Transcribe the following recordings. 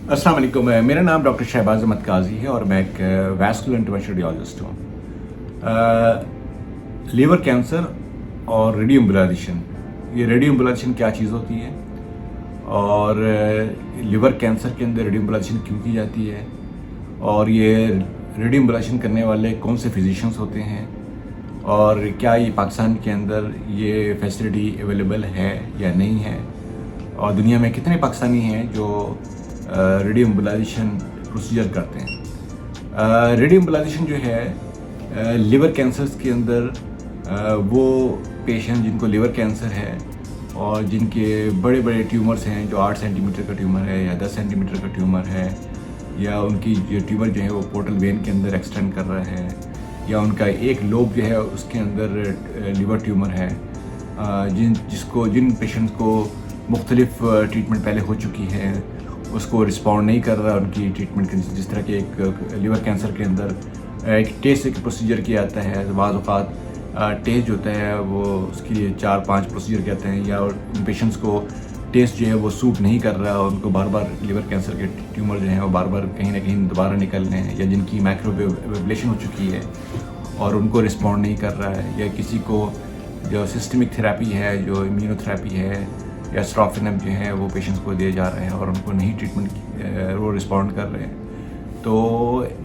अस्सलाम वालेकुम। मेरा नाम डॉक्टर शहबाज अहमद काजी है और मैं एक वैस्कुलर इंटरवेंशनल रेडियोलॉजिस्ट हूँ। लीवर कैंसर और रेडियो एम्बोलाइजेशन, ये रेडियो एम्बोलाइजेशन क्या चीज़ होती है और लीवर कैंसर के अंदर रेडियो एम्बोलाइजेशन क्यों की जाती है और ये रेडियो एम्बोलाइजेशन करने वाले कौन से फिजिशियंस होते हैं और क्या ये पाकिस्तान के अंदर ये फैसिलिटी अवेलेबल है या नहीं है और दुनिया में कितने पाकिस्तानी हैं जो रेडियो एम्बोलाइजेशन प्रोसीजर करते हैं। रेडियो एम्बोलाइजेशन जो है लिवर कैंसर्स के अंदर वो पेशेंट जिनको लिवर कैंसर है और जिनके बड़े बड़े ट्यूमर्स हैं, जो 8 सेंटीमीटर का ट्यूमर है या 10 सेंटीमीटर का ट्यूमर है, या उनकी जो ट्यूमर जो है वो पोर्टल वेन के अंदर एक्सटेंड कर रहा है, या उनका एक लोब जो है उसके अंदर लिवर ट्यूमर है, जिन पेशेंट्स को मुख्तलिफ ट्रीटमेंट पहले हो चुकी है, उसको रिस्पॉन्ड नहीं कर रहा उनकी ट्रीटमेंट के, जिस तरह के एक लिवर कैंसर के अंदर एक टेस्ट एक प्रोसीजर किया जाता है। बाज़ औक़ात टेस्ट जो होता है वो उसके लिए 4-5 प्रोसीजर कहते हैं, या उन पेशेंट्स को टेस्ट जो है वो सूट नहीं कर रहा, उनको बार बार लिवर कैंसर के ट्यूमर जो हैं वो बार बार कहीं ना कहीं दोबारा निकल रहे हैं, या जिनकी माइक्रोएबलेशन हो चुकी है और उनको रिस्पॉन्ड नहीं कर रहा है, या किसी को जो सिस्टमिक थेरेपी है, जो इम्यूनोथेरेपी है या स्ट्रॉफिनम जो है वो पेशेंट्स को दिया जा रहा है और उनको नहीं ट्रीटमेंट वो रिस्पॉन्ड कर रहे हैं। तो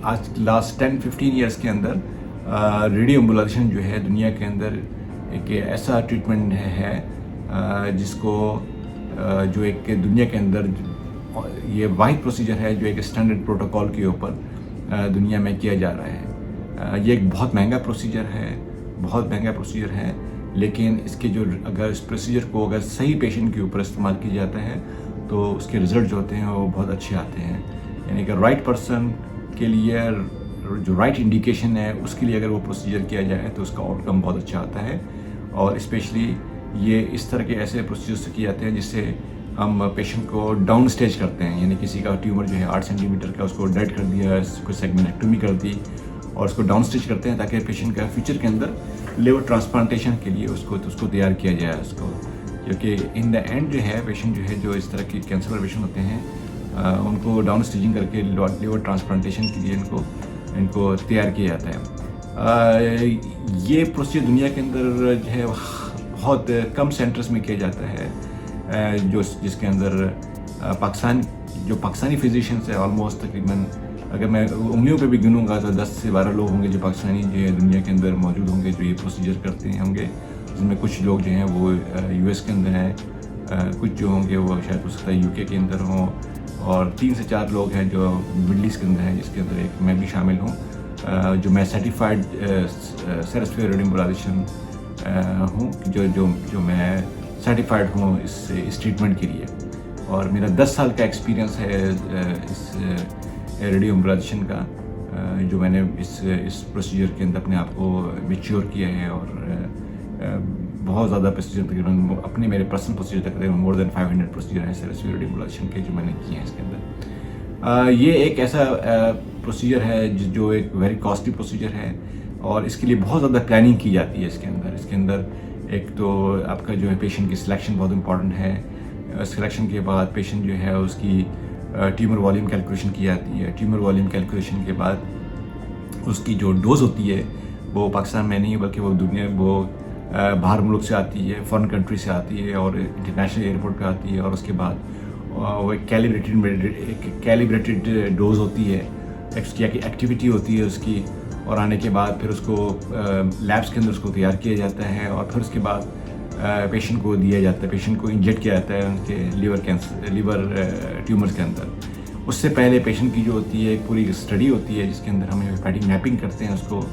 आज लास्ट 10-15 ईयर्स के अंदर रेडियो एम्बोलाइजेशन जो है दुनिया के अंदर एक ऐसा ट्रीटमेंट है जिसको जो एक दुनिया के अंदर ये वाहिद प्रोसीजर है जो एक स्टैंडर्ड प्रोटोकॉल के ऊपर दुनिया में किया जा रहा है। ये एक बहुत महंगा प्रोसीजर है, लेकिन इसके जो अगर इस प्रोसीजर को अगर सही पेशेंट के ऊपर इस्तेमाल किया जाता है तो उसके रिज़ल्ट जो होते हैं वो बहुत अच्छे आते हैं। यानी कि राइट पर्सन के लिए जो राइट इंडिकेशन है उसके लिए अगर वो प्रोसीजर किया जाए तो उसका आउटकम बहुत अच्छा आता है। और स्पेशली ये इस तरह के ऐसे प्रोसीजर्स किए जाते हैं जिससे हम पेशेंट को डाउन स्टेज करते हैं, यानी किसी का ट्यूमर जो है 8 सेंटीमीटर का उसको डेड कर दिया, उसको सेगमेंटेक्टोमी कर दी और उसको डाउन स्टेज करते हैं ताकि पेशेंट का फ्यूचर के अंदर लिवर ट्रांसप्लांटेशन के लिए उसको तैयार किया जाए उसको, क्योंकि इन द एंड जो है पेशेंट जो है जो इस तरह के कैंसर पेशेंट होते हैं उनको डाउन स्टेजिंग करके लिवर ट्रांसप्लांटेशन के लिए इनको तैयार किया जाता है। ये प्रोसीजर दुनिया के अंदर जो है बहुत कम सेंटर्स में किया जाता है, जिसके अंदर पाकिस्तानी फिजिशियंस है ऑलमोस्ट तकरीबन अगर मैं उंगलियों पे भी गिनूंगा तो 10 से 12 लोग होंगे जो पाकिस्तानी जो है दुनिया के अंदर मौजूद होंगे जो ये प्रोसीजर करते हैं होंगे, जिसमें कुछ लोग जो हैं वो यूएस के अंदर हैं, कुछ जो होंगे वो शायद हो सकता है यूके के अंदर हों, और 3 से 4 लोग हैं जो मिडल ईस्ट के अंदर हैं, जिसके अंदर एक मैं भी शामिल हूँ, जो मैं सर्टिफाइड सेरेस्फियर रेडियो एम्बोलाइजेशन हूँ, जो मैं सर्टिफाइड हूँ इस ट्रीटमेंट के लिए। और मेरा 10 साल का एक्सपीरियंस है इस रेडियो एम्बोलाइजेशन का, जो मैंने इस प्रोसीजर के अंदर अपने आप को मैच्योर किया है और बहुत ज़्यादा प्रोसीजर तकरीबन अपने मेरे पर्सनल प्रोसीजर तकरीबन मोर देन 500 प्रोसीजर हैं सेरेस्फियर रेडियो एम्बोलाइजेशन के जो मैंने किए हैं इसके अंदर। ये एक ऐसा प्रोसीजर है जो एक वेरी कॉस्टली प्रोसीजर है और इसके लिए बहुत ज़्यादा प्लानिंग की जाती है इसके अंदर एक तो आपका जो है पेशेंट की सिलेक्शन बहुत इंपॉर्टेंट है। सिलेक्शन के बाद पेशेंट जो है उसकी ट्यूमर वॉल्यूम कैलकुलेशन की जाती है। ट्यूमर वॉल्यूम कैलकुलेशन के बाद उसकी जो डोज होती है वो पाकिस्तान में नहीं बल्कि वो बाहर मुल्क से आती है, फॉरेन कंट्री से आती है और इंटरनेशनल एयरपोर्ट पे आती है, और उसके बाद वो एक कैलिब्रेटेड डोज होती है, उसकी एक्टिविटी होती है उसकी, और आने के बाद फिर उसको लैब्स के अंदर उसको तैयार किया जाता है और फिर उसके बाद पेशेंट को दिया जाता है, पेशेंट को इंजेक्ट किया जाता है उनके लिवर ट्यूमर्स के अंदर। उससे पहले पेशेंट की जो होती है एक पूरी स्टडी होती है जिसके अंदर हम हेपेटिक मैपिंग करते हैं उसको,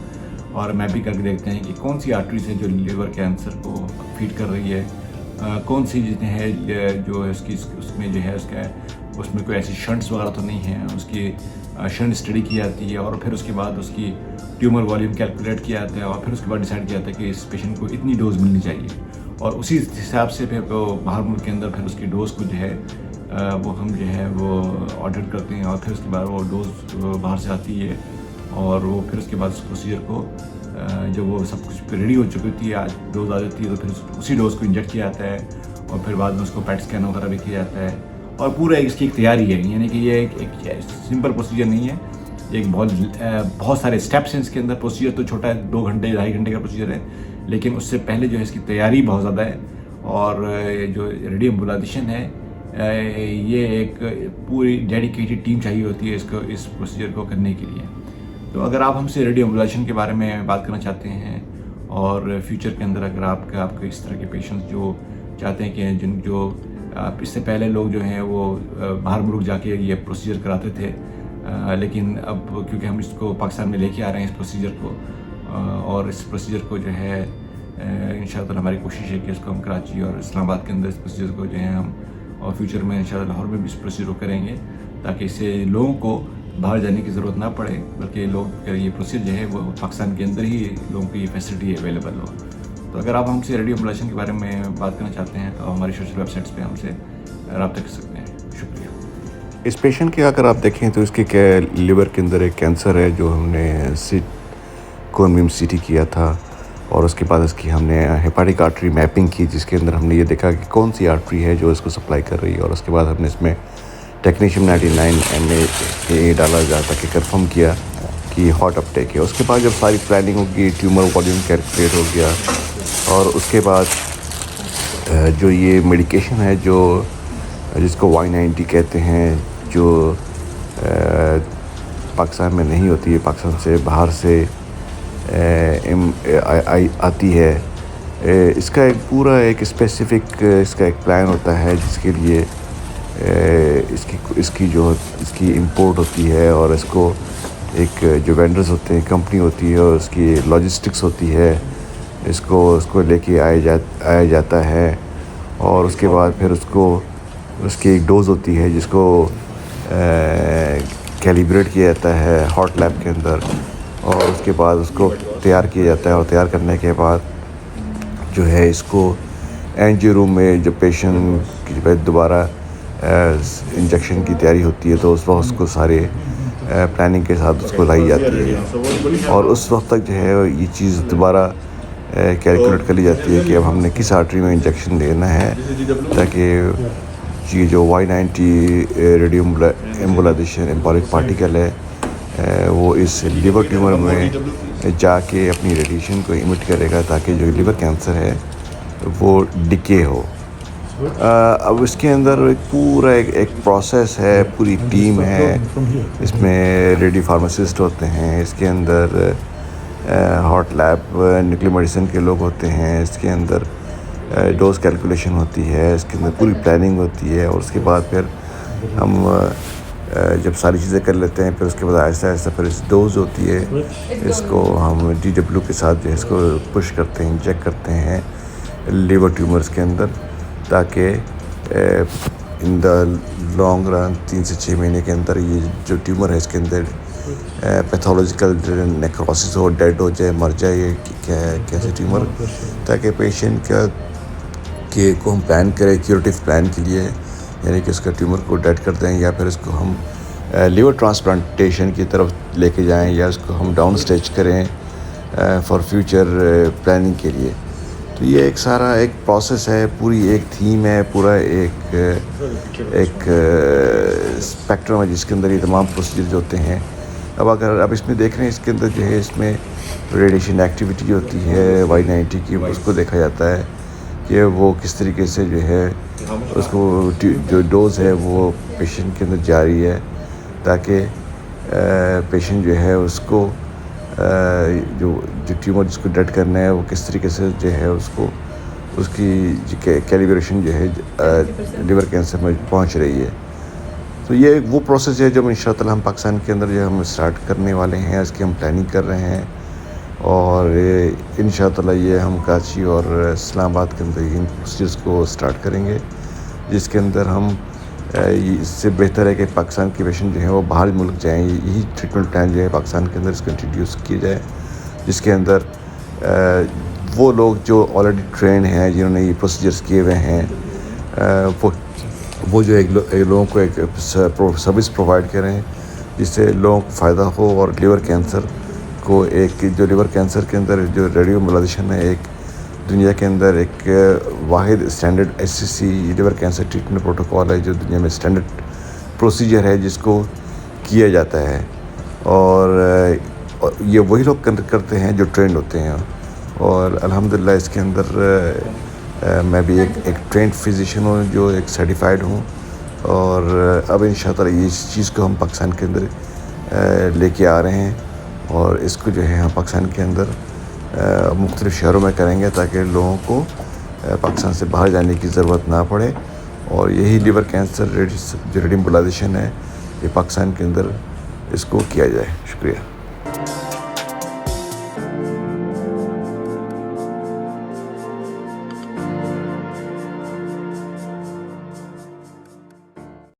और मैपिंग करके देखते हैं कि कौन सी आर्टरीज है जो लिवर कैंसर को फीड कर रही है, कौन सी है जो उसकी उसमें जो है उसमें कोई ऐसी शंट्स वगैरह तो नहीं है, उसकी शंट स्टडी की जाती है और फिर उसके बाद उसकी ट्यूमर वॉल्यूम कैलकुलेट किया जाता है और फिर उसके बाद डिसाइड किया जाता है कि इस पेशेंट को इतनी डोज मिलनी चाहिए, और उसी हिसाब से फिर बाहर मुल्क के अंदर फिर उसकी डोज को जो है वो हम जो है वो ऑर्डर करते हैं और फिर उसके बाद वो डोज बाहर से आती है और वो फिर उसके बाद उस प्रोसीजर को जब वो सब कुछ रेडी हो चुकी होती है, आज डोज आ जाती है तो फिर उसी डोज को इंजेक्ट किया जाता है और फिर बाद में उसको पेट स्कैन वगैरह भी किया जाता है اور پورا اس کی ایک تیاری ہے، یعنی کہ یہ ایک سمپل پروسیجر نہیں ہے، ایک بہت سارے اسٹیپس ہیں اس کے اندر. پروسیجر تو چھوٹا ہے، 2 گھنٹے 2.5 گھنٹے کا پروسیجر ہے، لیکن اس سے پہلے جو ہے اس کی تیاری بہت زیادہ ہے. اور جو ریڈیو ایمبولائزیشن ہے یہ ایک پوری ڈیڈیکیٹڈ ٹیم چاہیے ہوتی ہے اس پروسیجر کو کرنے کے لیے. تو اگر آپ ہم سے ریڈیو ایمبولائزیشن کے بارے میں بات کرنا چاہتے ہیں اور فیوچر کے اندر اگر آپ کے اس طرح کے پیشنٹس جو چاہتے ہیں کہ جو اس سے پہلے لوگ جو ہیں وہ باہر ملک جا کے یہ پروسیجر کراتے تھے، لیکن اب کیونکہ ہم اس کو پاکستان میں لے کے آ رہے ہیں اس پروسیجر کو، اور اس پروسیجر کو جو ہے انشاءاللہ ہماری کوشش ہے کہ اس کو ہم کراچی اور اسلام آباد کے اندر اس پروسیجر کو جو ہے ہم، اور فیوچر میں انشاءاللہ لاہور میں بھی اس پروسیجر کو کریں گے، تاکہ اس سے لوگوں کو باہر جانے کی ضرورت نہ پڑے، بلکہ لوگ یہ پروسیجر جو ہے وہ پاکستان کے اندر ہی لوگوں کی یہ فیسلٹی اویلیبل ہو. تو اگر آپ ہم سے ریڈیو ایمبولائزیشن کے بارے میں بات کرنا چاہتے ہیں تو ہماری سوشل ویب سائٹس پہ ہم سے رابطہ کر سکتے ہیں. شکریہ. اس پیشنٹ کے اگر آپ دیکھیں تو اس کے لیور کے اندر ایک کینسر ہے جو ہم نے کون بیم سی ٹی کیا تھا، اور اس کے بعد اس کی ہم نے ہیپاٹک آرٹری میپنگ کی، جس کے اندر ہم نے یہ دیکھا کہ کون سی آرٹری ہے جو اس کو سپلائی کر رہی ہے، اور اس کے بعد ہم نے اس میں ٹیکنیشیم 99 MA ڈالا جاتا کہ کنفرم کیا کہ ہارٹ اپ ٹیک ہے. اس کے بعد جب ساری پلاننگ ہوگی، ٹیومر والیوم کیلکولیٹ ہو گیا، اور اس کے بعد جو یہ میڈیکیشن ہے جس کو Y90 کہتے ہیں، جو پاکستان میں نہیں ہوتی ہے، پاکستان سے باہر سے آتی ہے، اس کا ایک پورا ایک اسپیسیفک اس کا ایک پلان ہوتا ہے جس کے لیے اس کی امپورٹ ہوتی ہے، اور اس کو ایک جو وینڈرز ہوتے ہیں، کمپنی ہوتی ہے، اور اس کی لاجسٹکس ہوتی ہے، اس کو لے کے آیا جاتا ہے. اور اس کے بعد پھر اس کی ایک ڈوز ہوتی ہے جس کو کیلیبریٹ کیا جاتا ہے ہارٹ لیب کے اندر، اور اس کے بعد اس کو تیار کیا جاتا ہے، اور تیار کرنے کے بعد جو ہے اس کو اینجیو روم میں جب پیشنٹ کی دوبارہ انجیکشن کی تیاری ہوتی ہے تو اس وقت اس کو سارے پلاننگ کے ساتھ اس کو لائی جاتی ہے، اور اس وقت تک جو ہے یہ چیز دوبارہ کیلکولیٹ کر لی جاتی ہے کہ اب ہم نے کس آرٹری میں انجیکشن دینا ہے، تاکہ یہ جو Y90 ریڈیو ایمبولائزیشن ایمبولک پارٹیکل ہے وہ اس لیور ٹیومر میں جا کے اپنی ریڈیشن کو ایمٹ کرے گا، تاکہ جو لیور کینسر ہے وہ ڈکے ہو. اب اس کے اندر پورا ایک پروسیس ہے، پوری ٹیم ہے، اس میں ریڈی فارماسسٹ ہوتے ہیں، اس کے اندر ہارٹ لیب نیوکلیئر میڈیسن کے لوگ ہوتے ہیں، اس کے اندر ڈوز کیلکولیشن ہوتی ہے، اس کے اندر پوری پلاننگ ہوتی ہے، اور اس کے بعد پھر ہم جب ساری چیزیں کر لیتے ہیں پھر اس کے بعد آہستہ آہستہ پھر اس ڈوز ہوتی ہے، اس کو ہم DW کے ساتھ جو ہے اس کو پش کرتے ہیں، انجیکٹ کرتے ہیں لیور ٹیومرز کے اندر، تاکہ ان دا لانگ رن 3 سے 6 مہینے کے اندر یہ جو ٹیومر ہے اس کے اندر پیتھولوجیکل نیکروسس ہو، ڈیڈ ہو جائے، مر جائے، یہ کیا ہے کیسے ٹیومر، تاکہ پیشنٹ کو ہم پلان کریں کیوریٹیو پلان کے لیے، یعنی کہ اس کا ٹیومر کو ڈیڈ کر دیں، یا پھر اس کو ہم لیور ٹرانسپلانٹیشن کی طرف لے کے جائیں، یا اس کو ہم ڈاؤن اسٹیج کریں فار فیوچر پلاننگ کے لیے. تو یہ ایک سارا ایک پروسیس ہے، پوری ایک تھیم ہے، پورا ایک اسپیکٹرم ہے جس کے اندر یہ تمام پروسیجر جو ہوتے ہیں. اب اس میں دیکھ رہے ہیں اس کے اندر جو ہے اس میں ریڈیشن ایکٹیویٹی ہوتی ہے Y90 کی، اس کو دیکھا جاتا ہے کہ وہ کس طریقے سے جو ہے اس کو جو ڈوز ہے وہ پیشنٹ کے اندر جاری ہے، تاکہ پیشنٹ جو ہے اس کو جو ٹیومر جس کو ڈیڈ کرنا ہے وہ کس طریقے سے جو ہے اس کی کیلیبریشن جو ہے لیور کینسر میں پہنچ رہی ہے. تو یہ وہ پروسیس ہے جو انشاءاللہ ہم پاکستان کے اندر جو ہم اسٹارٹ کرنے والے ہیں، اس کی ہم پلاننگ کر رہے ہیں، اور انشاءاللہ یہ ہم کراچی اور اسلام آباد کے اندر ان پروسیجرس کو اسٹارٹ کریں گے، جس کے اندر ہم اس سے بہتر ہے کہ پاکستان کے پیشنٹ جو ہیں وہ باہر ملک جائیں، یہی ٹریٹمنٹ پلان جو ہے پاکستان کے اندر اس کو انٹروڈیوس کیا جائے، جس کے اندر وہ لوگ جو آلریڈی ٹرین ہیں، جنہوں نے یہ پروسیجرس کیے ہوئے ہیں، وہ جو ایک لوگوں کو ایک سروس پرووائڈ کریں جس سے لوگوں کو فائدہ ہو، اور لیور کینسر کو جو لیور کینسر کے اندر جو ریڈیو ایمبولائزیشن ہے ایک دنیا کے اندر ایک واحد standard SCC liver cancer treatment protocol ہے جو دنیا میں اسٹینڈرڈ پروسیجر ہے جس کو کیا جاتا ہے، اور یہ وہی لوگ کرتے ہیں جو ٹرینڈ ہوتے ہیں، اور الحمدللہ اس کے اندر میں بھی ایک ٹرینڈ فزیشین ہوں جو ایک سرٹیفائڈ ہوں، اور اب انشاءاللہ اس چیز کو ہم پاکستان کے اندر لے کے آ رہے ہیں، اور اس کو جو ہے ہم پاکستان کے اندر مختلف شہروں میں کریں گے تاکہ لوگوں کو پاکستان سے باہر جانے کی ضرورت نہ پڑے، اور یہی لیور کینسر جو ریڈی ایمبولائزیشن ہے یہ پاکستان کے اندر اس کو کیا جائے۔ شکریہ۔